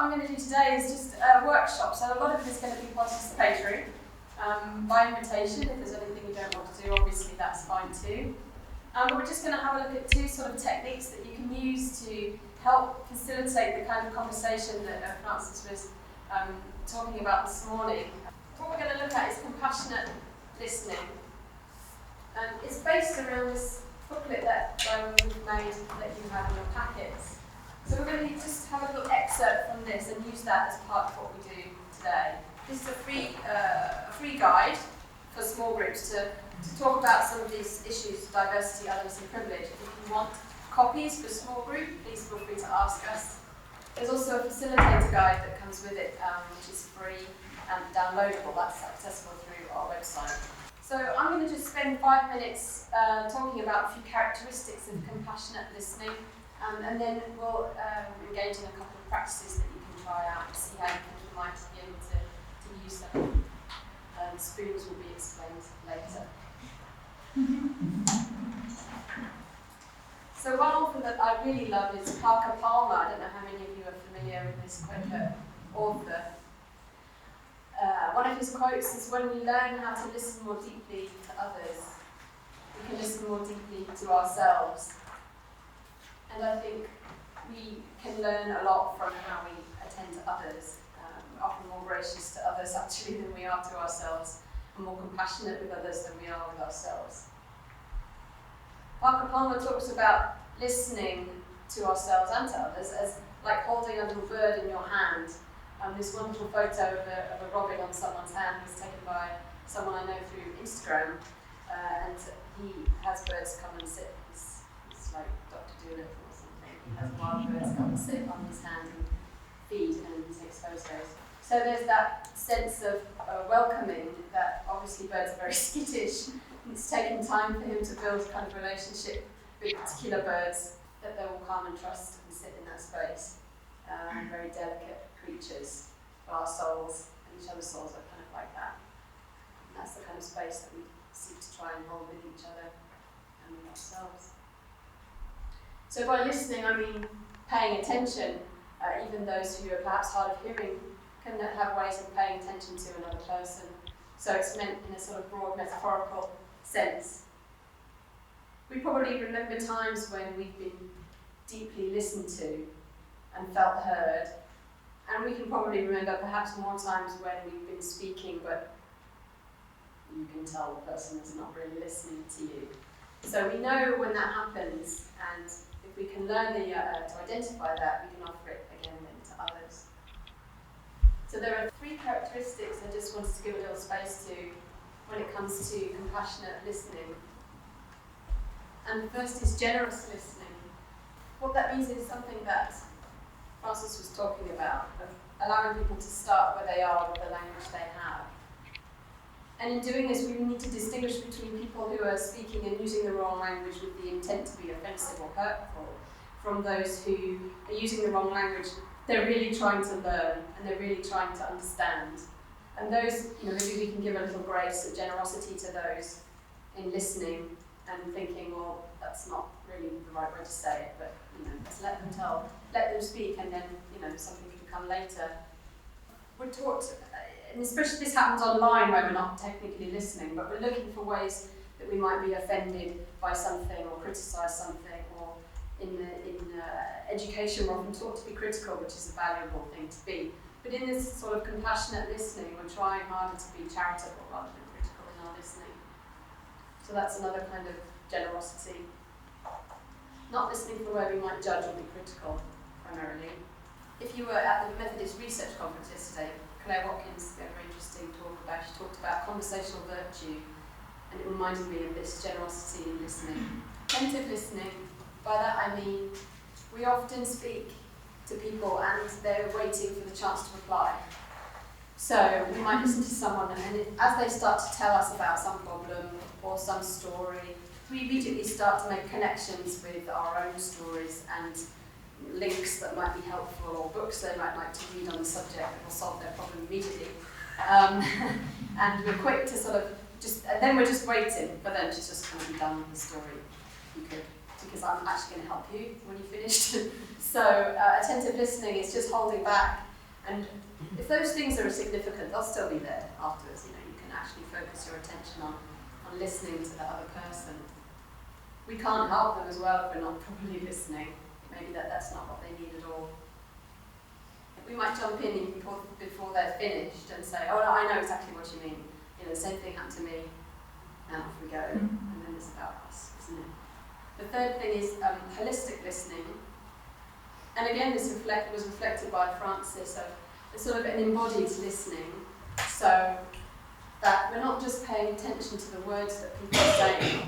I'm going to do today is just a workshop, so a lot of it is going to be participatory, by invitation. If there's anything you don't want to do, obviously that's fine too. But we're just going to have a look at two sort of techniques that you can use to help facilitate the kind of conversation that Francis was talking about this morning. What we're going to look at is compassionate listening. It's based around this booklet that we've made that you have in your packets. So we're going to just have a little excerpt from this and use that as part of what we do today. This is a free guide for small groups to talk about some of these issues, diversity, otherness and privilege. If you want copies for a small group, please feel free to ask us. There's also a facilitator guide that comes with it, which is free and downloadable. That's accessible through our website. So I'm going to just spend 5 minutes talking about a few characteristics of compassionate listening, and then we'll engage in a couple of practices that you can try out and see how you might be able to use them. Spoons will be explained later. So one author that I really love is Parker Palmer. I don't know how many of you are familiar with this Quaker author. One of his quotes is, "When we learn how to listen more deeply to others, we can listen more deeply to ourselves." And I think we can learn a lot from how we attend to others. We're often more gracious to others actually than we are to ourselves, and more compassionate with others than we are with ourselves. Parker Palmer talks about listening to ourselves and to others as like holding a little bird in your hand. This wonderful photo of a robin on someone's hand was taken by someone I know through Instagram, and he has birds come and sit. It's like Dr. Doolittle or something. He has wild birds come and sit on his hand and feed and takes photos. So there's that sense of welcoming that obviously birds are very skittish. It's taken time for him to build a kind of relationship with particular birds that they will come and trust and sit in that space. Very delicate creatures. Our souls and each other's souls are kind of like that. And that's the kind of space that we seek to try and hold with each other and with ourselves. So by listening, I mean paying attention. Even those who are perhaps hard of hearing can have ways of paying attention to another person. So it's meant in a sort of broad metaphorical sense. We probably remember times when we've been deeply listened to and felt heard, and we can probably remember perhaps more times when we've been speaking but you can tell the person is not really listening to you. So we know when that happens, and if we can learn to identify that, we can offer it again then to others. So there are 3 characteristics I just wanted to give a little space to when it comes to compassionate listening. And the first is generous listening. What that means is something that Francis was talking about, of allowing people to start where they are with the language they have. And in doing this, we need to distinguish between people who are speaking and using the wrong language with the intent to be offensive or hurtful, from those who are using the wrong language. They're really trying to learn and they're really trying to understand. And those, maybe we can give a little grace and generosity to those in listening and thinking, well, that's not really the right way to say it, but let's let them speak, and then something can come later. We're taught, and especially this happens online where we're not technically listening, but we're looking for ways that we might be offended by something or criticise something, or in education we're often taught to be critical, which is a valuable thing to be. But in this sort of compassionate listening, we're trying harder to be charitable rather than critical in our listening. So that's another kind of generosity. Not listening for where we might judge or be critical, primarily. If you were at the Methodist Research Conference yesterday, Claire Watkins gave a very interesting talk about, she talked about conversational virtue, and it reminded me of this generosity in listening. Attentive listening, by that I mean, we often speak to people and they're waiting for the chance to reply. So we might listen to someone, and as they start to tell us about some problem or some story, we immediately start to make connections with our own stories and links that might be helpful, or books they might like to read on the subject that will solve their problem immediately. And we're quick to sort of and then we're just waiting for them to just kind of be done with the story. Because I'm actually going to help you when you're finished. So attentive listening is just holding back And if those things are significant, they'll still be there afterwards. You know, you can actually focus your attention on listening to the other person. We can't help them as well if we're not properly listening. Maybe that's not what they need at all. We might jump in even before they're finished and say, oh, no, I know exactly what you mean. You know, the same thing happened to me, and off we go. And then it's about us, isn't it? The third thing is holistic listening. And again, this was reflected by Francis, of sort of an embodied listening, so that we're not just paying attention to the words that people are saying,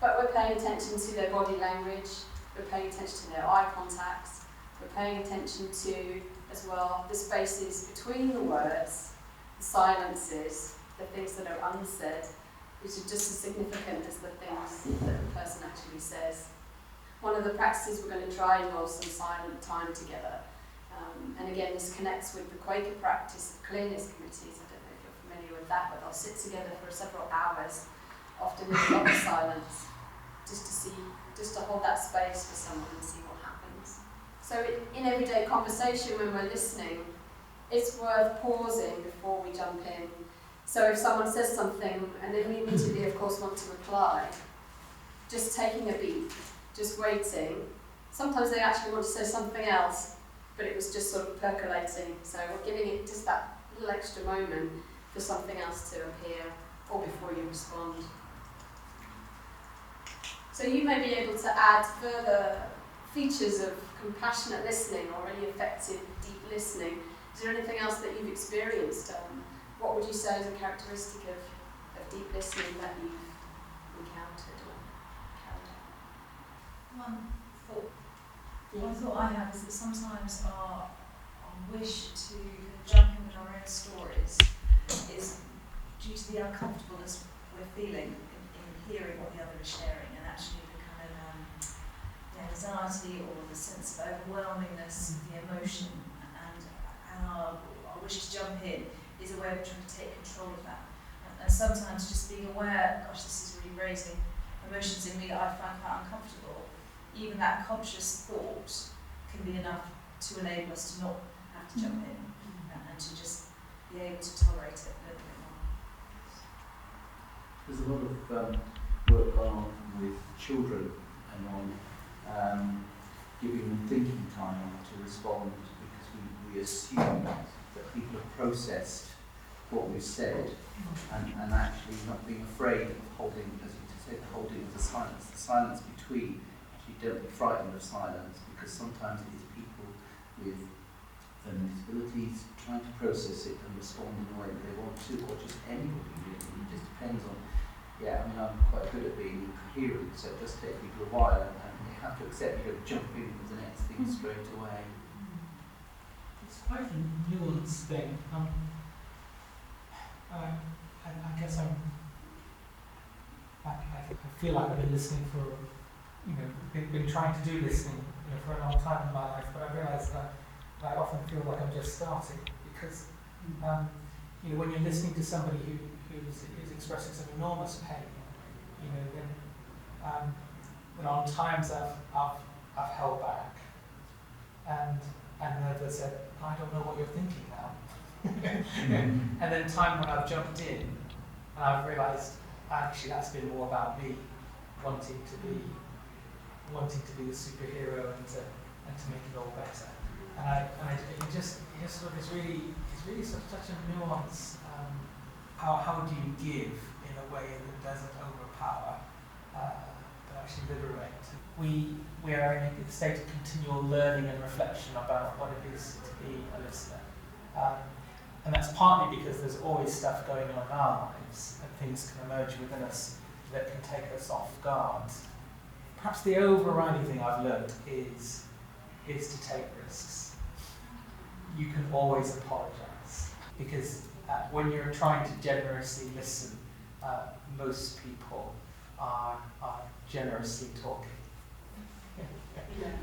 but we're paying attention to their body language, we're paying attention to their eye contacts, we're paying attention to, as well, the spaces between the words, the silences, the things that are unsaid, which are just as significant as the things that the person actually says. One of the practices we're going to try involves some silent time together. And again, this connects with the Quaker practice of clearness committees. I don't know if you're familiar with that, but they'll sit together for several hours, often in a lot of silence, just to hold that space for someone and see what happens. So in everyday conversation, when we're listening, it's worth pausing before we jump in. So if someone says something and then we immediately, of course, want to reply, just taking a beat, just waiting. Sometimes they actually want to say something else, but it was just sort of percolating. So we're giving it just that little extra moment for something else to appear, or before you respond. So you may be able to add further features of compassionate listening or really effective deep listening. Is there anything else that you've experienced? What would you say is a characteristic of deep listening that you've encountered or carried out? One thought I have is that sometimes our wish to jump in with our own stories is due to the uncomfortableness we're feeling in hearing what the other is sharing, and actually the kind of anxiety or the sense of overwhelmingness of the emotion, and our wish to jump in is a way of trying to take control of that. And sometimes just being aware, gosh, this is really raising emotions in me that I find quite uncomfortable. Even that conscious thought can be enough to enable us to not have to jump in and to just be able to tolerate it a little bit more. There's a lot of work going on with children and on giving them thinking time to respond, because we assume that people have processed what we've said and actually not being afraid of holding, as you said, holding of the silence between. You don't be frightened of silence, because sometimes it is people with disabilities trying to process it and respond in a way that they want to, or just anybody really. It just depends on, I'm quite good at being incoherent, so it does take people a while, and you have to accept you don't jump in with the next thing straight away. It's quite a nuanced thing. I guess I feel like I've been listening for, been trying to do listening, for a long time in my life, but I realise that I often feel like I'm just starting, because, when you're listening to somebody who's expressing some enormous pain, then on times I've held back, and I've said, I don't know what you're thinking now. And then time when I've jumped in, and I've realised actually that's been more about me wanting to be the superhero and to make it all better. And it just sort of is really sort of such a nuance. How do you give in a way that doesn't overpower, but actually liberate? We are in a state of continual learning and reflection about what it is to be a listener. And that's partly because there's always stuff going on in our lives, and things can emerge within us that can take us off guard. Perhaps the overriding thing I've learned is to take risks. You can always apologise, because when you're trying to generously listen, most people are generously talking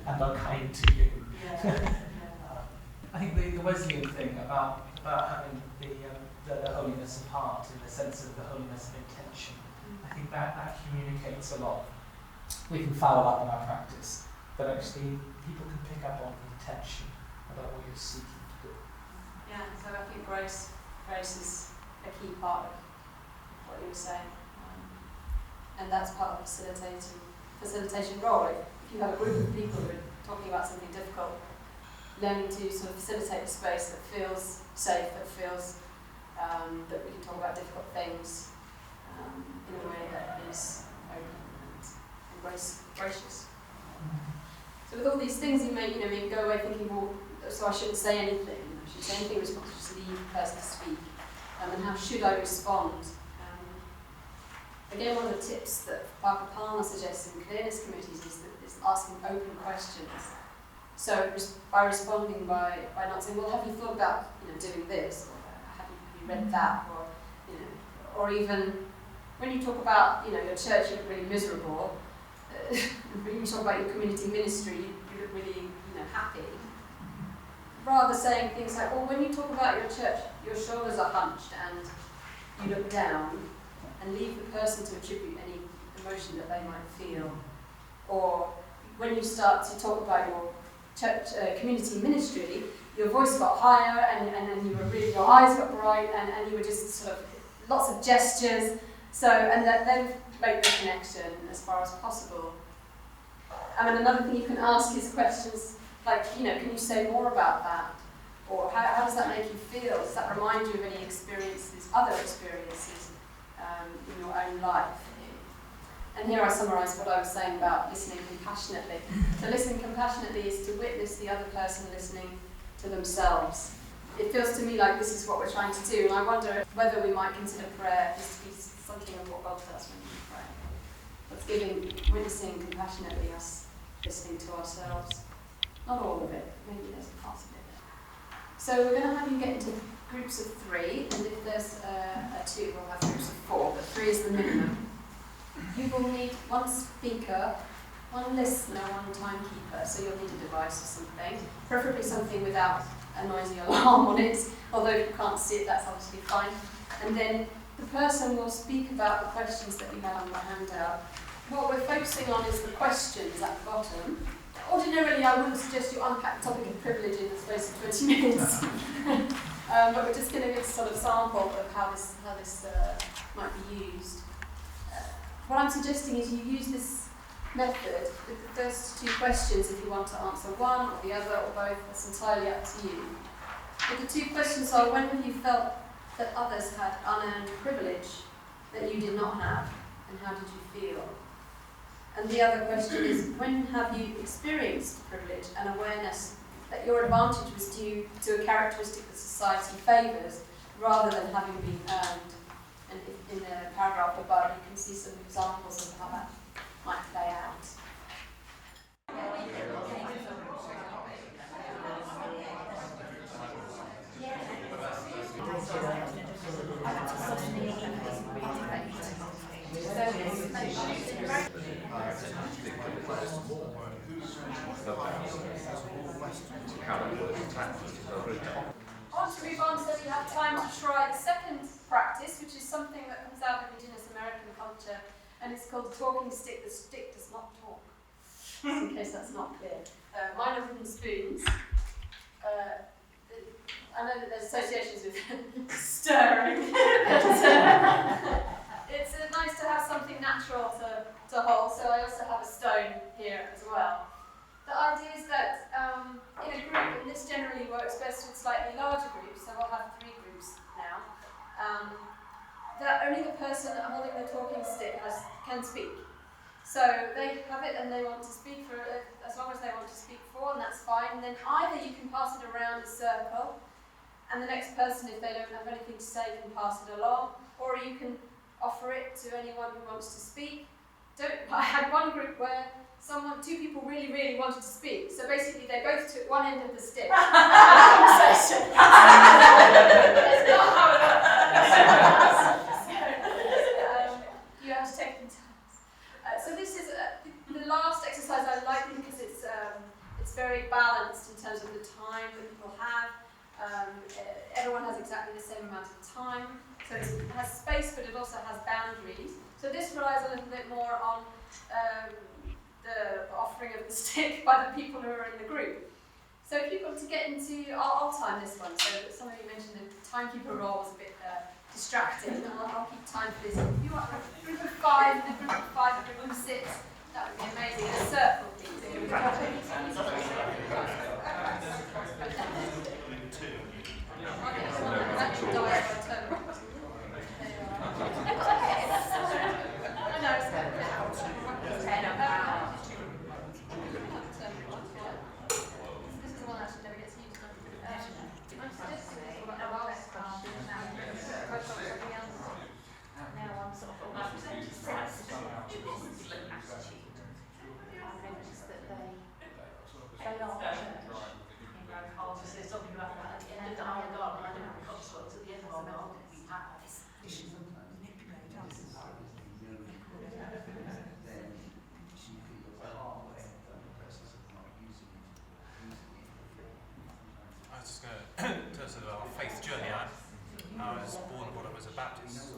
and are kind to you. I think the Wesleyan thing about having the holiness of heart, in the sense of the holiness of intention, I think that communicates a lot. We can foul up in our practice, but actually people can pick up on the intention about what you're seeking to do. Yeah, so I think grace is a key part of what you were saying. And that's part of the facilitation role. If you have a group of people who are talking about something difficult, learning to sort of facilitate a space that feels safe, that feels that we can talk about difficult things in a way that is open and gracious. So with all these things, you may go away thinking, well, so I shouldn't say anything. I shouldn't say anything responsible, just leave the person to speak. And how should I respond? Again, one of the tips that Parker Palmer suggests in clearness committees is asking open questions. So by responding by not saying, well, have you thought about doing this, or have you read that, or even when you talk about your church, you look really miserable. When you talk about your community ministry, you look really happy. Rather saying things like, well, when you talk about your church, your shoulders are hunched and you look down, and leave the person to attribute any emotion that they might feel. Or when you start to talk about your church community ministry, your voice got higher and you were really, your eyes got bright and you were just sort of lots of gestures. So, and then make the connection as far as possible. Another thing you can ask is questions like, can you say more about that? Or how does that make you feel? Does that remind you of any experiences, other experiences in your own life? And here I summarise what I was saying about listening compassionately. So listening compassionately is to witness the other person listening to themselves. It feels to me like this is what we're trying to do, and I wonder whether we might consider prayer just to be something of what God does when we pray. That's witnessing compassionately, us listening to ourselves. Not all of it, maybe there's a part of it. So we're going to have you get into groups of 3, and if there's a 2, we'll have groups of 4, but 3 is the minimum. You will need one speaker, one listener, one timekeeper, so you'll need a device or something, preferably something without a noisy alarm on it, although if you can't see it, that's obviously fine. And then the person will speak about the questions that you have on the handout. What we're focusing on is the questions at the bottom. Ordinarily, I wouldn't suggest you unpack the topic of privilege in the space of 20 minutes. But we're just going to give a sort of sample of how this might be used. What I'm suggesting is you use this method with the first 2 questions if you want to answer one or the other or both. That's entirely up to you. But the 2 questions are, when have you felt that others had unearned privilege that you did not have, and how did you feel? And the other question is, when have you experienced privilege and awareness that your advantage was due to a characteristic that society favours rather than having been earned? And in the paragraph above, you can see some examples of how that might play out. I want to move on so we have time to try the second practice, which is something that comes out of Indigenous American culture, and it's called talking stick. The stick does not talk, in case that's not clear. Mine are wooden spoons. I know that there's associations with stirring. It's nice to have something natural to hold, so I also have a stone here as well. The idea is that in a group, and this generally works best with slightly larger groups, so we'll have 3 groups now, that only the person holding the talking stick can speak. So they have it and they want to speak for as long as they want to speak for, and that's fine. And then either you can pass it around a circle, and the next person, if they don't have anything to say, can pass it along, or you can offer it to anyone who wants to speak. I had one group where 2 people really, really wanted to speak, so basically they both took one end of the stick and had a conversation. That's not how it works. You have to take them turns. So this is the last exercise I like because it's very balanced in terms of the time that people have. Everyone has exactly the same amount of time, so it has space, but it also has boundaries. So this relies a little bit more on the offering of the stick by the people who are in the group. So if you've got to get into, I'll time this one. So somebody mentioned the timekeeper role was a bit distracting. I'll keep time for this. If you are a group of 5, a group of 5, a group of 6, that would be amazing. A circle, please. I was just going to tell us about our faith journey. I was born and brought up as a Baptist